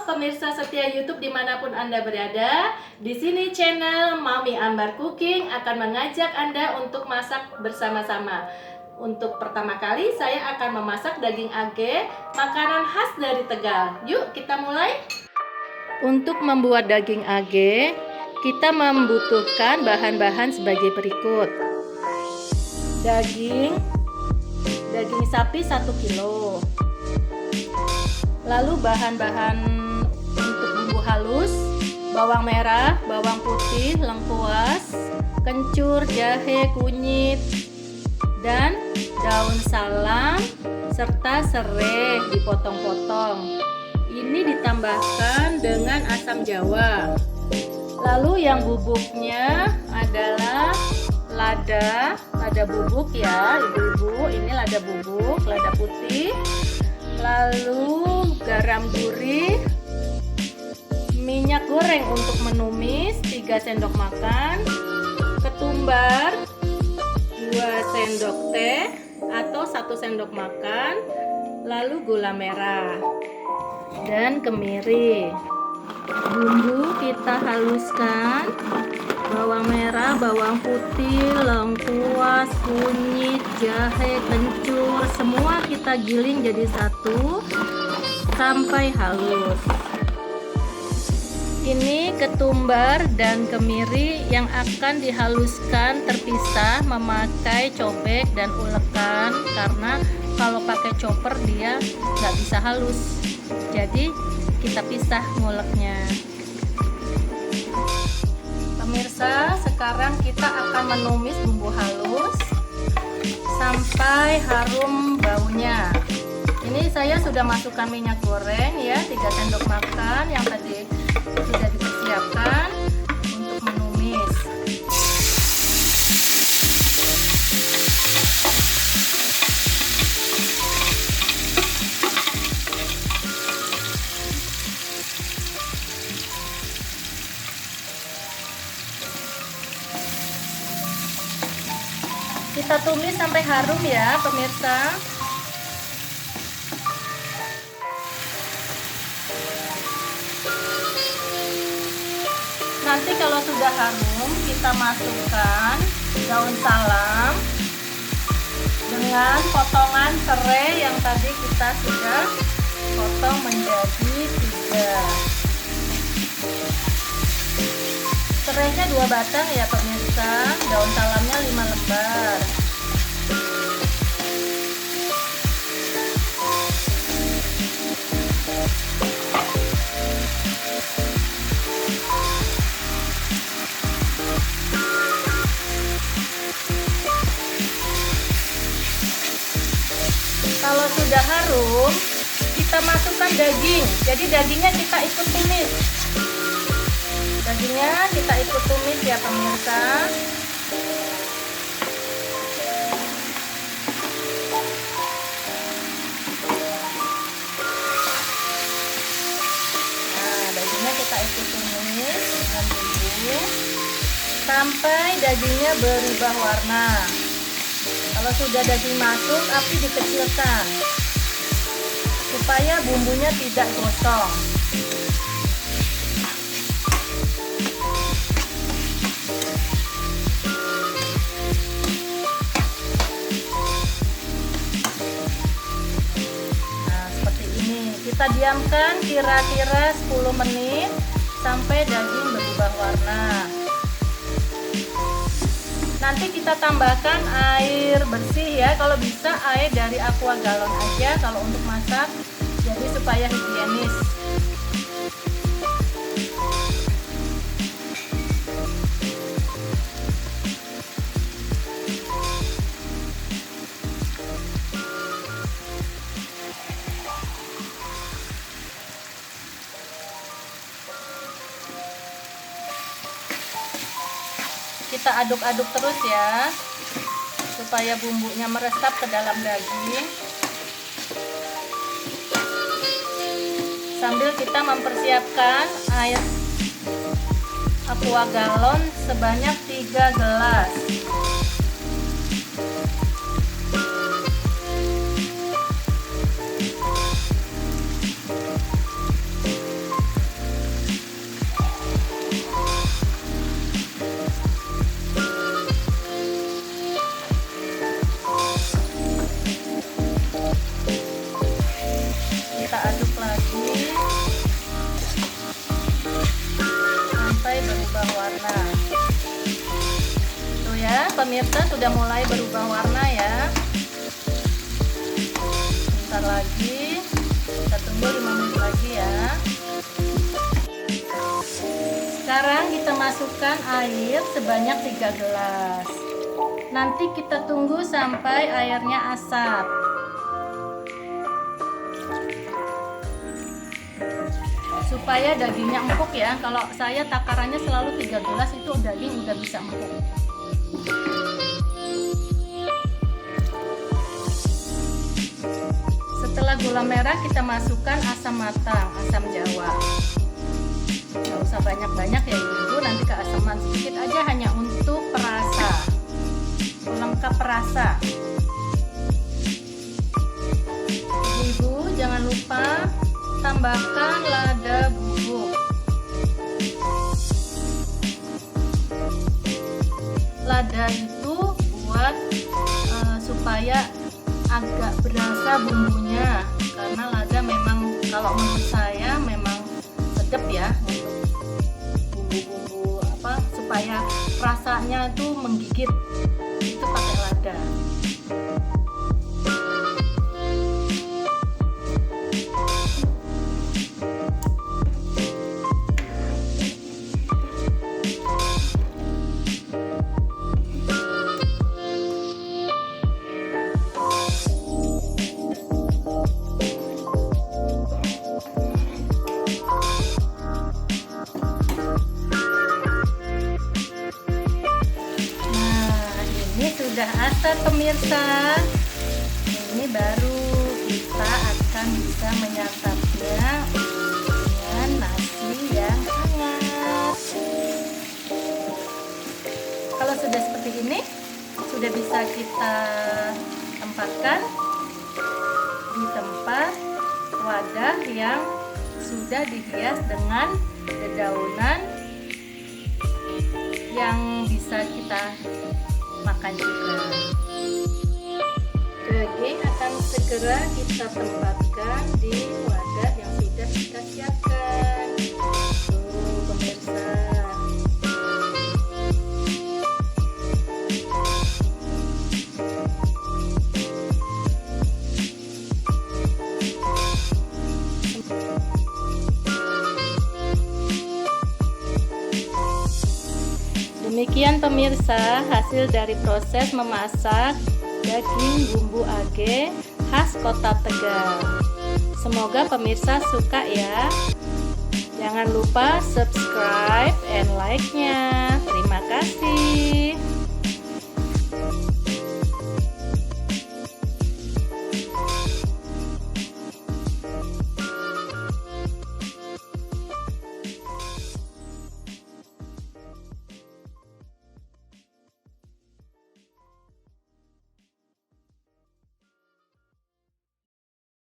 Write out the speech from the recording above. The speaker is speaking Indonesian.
pemirsa setia YouTube dimanapun Anda berada. Di sini channel Mami Ambar Cooking akan mengajak Anda untuk masak bersama-sama. Untuk pertama kali saya akan memasak daging age, makanan khas dari Tegal. Yuk kita mulai. Untuk membuat daging age, kita membutuhkan bahan-bahan sebagai berikut. Daging sapi 1 kilo. Lalu bahan-bahan untuk bumbu halus: bawang merah, bawang putih, lengkuas, kencur, jahe, kunyit, dan daun salam serta serai dipotong-potong. Ini ditambahkan dengan asam jawa. Lalu yang bubuknya adalah lada bubuk ya ibu-ibu. Ini lada bubuk, lada putih. Lalu garam gurih, minyak goreng untuk menumis 3 sendok makan, ketumbar 2 sendok teh atau 1 sendok makan, lalu gula merah dan kemiri. Bumbu kita haluskan: bawang merah, bawang putih, lengkuas, kunyit, jahe, kencur, semua kita giling jadi satu sampai halus. Ini ketumbar dan kemiri yang akan dihaluskan terpisah memakai cobek dan ulekan, karena kalau pakai chopper dia nggak bisa halus, jadi kita pisah nguleknya. Pemirsa, sekarang kita akan menumis bumbu halus sampai harum baunya. Ini saya sudah masukkan minyak goreng ya, 3 sendok makan yang tadi sudah dipersiapkan untuk menumis. Kita tumis sampai harum ya pemirsa. Nanti kalau sudah harum, kita masukkan daun salam dengan potongan serai yang tadi kita sudah potong menjadi 3. Serainya 2 batang ya pemirsa, daun salamnya 5 lembar. Kalau sudah harum, kita masukkan daging. Jadi dagingnya kita ikut tumis. Ya pemirsa. Nah, dagingnya kita ikut tumis dengan bumbu sampai dagingnya berubah warna. Kalau sudah daging masuk, api dikecilkan supaya bumbunya tidak gosong. Nah, seperti ini. Kita diamkan kira-kira 10 menit sampai daging berubah warna. Nanti kita tambahkan air bersih ya, kalau bisa air dari aqua galon aja kalau untuk masak, jadi supaya higienis. Kita aduk-aduk terus ya, supaya bumbunya meresap ke dalam daging. Sambil kita mempersiapkan air aqua galon sebanyak 3 gelas. pemirsa sudah mulai berubah warna ya. Bentar lagi, kita tunggu 5 menit lagi ya. Sekarang kita masukkan air sebanyak 3 gelas. Nanti kita tunggu sampai airnya asap. Supaya dagingnya empuk ya. Kalau saya takarannya selalu 3 gelas, itu daging udah bisa empuk. Setelah gula merah, kita masukkan asam matang, asam jawa. Nggak usah banyak-banyak ya ibu, nanti keasaman sedikit aja, hanya untuk perasa, pelengkap perasa. Ibu jangan lupa tambahkan lada bubuk. Lada itu buat supaya agak berasa bumbunya, karena lada memang kalau menurut saya memang sedap ya untuk bumbu-bumbu supaya rasanya tuh menggigit, itu pakai lada. Sudah asap pemirsa, ini baru kita akan bisa menyantapnya dengan nasi yang hangat. Kalau sudah seperti ini, sudah bisa kita tempatkan di tempat wadah yang sudah dihias dengan dedaunan yang bisa kita makan juga. Daging akan segera kita tempatkan di wadah yang sudah kita siapkan. Tuh pemirsa. Demikian pemirsa hasil dari proses memasak daging bumbu age khas Kota Tegal. Semoga pemirsa suka ya. Jangan lupa subscribe and like-nya. Terima kasih.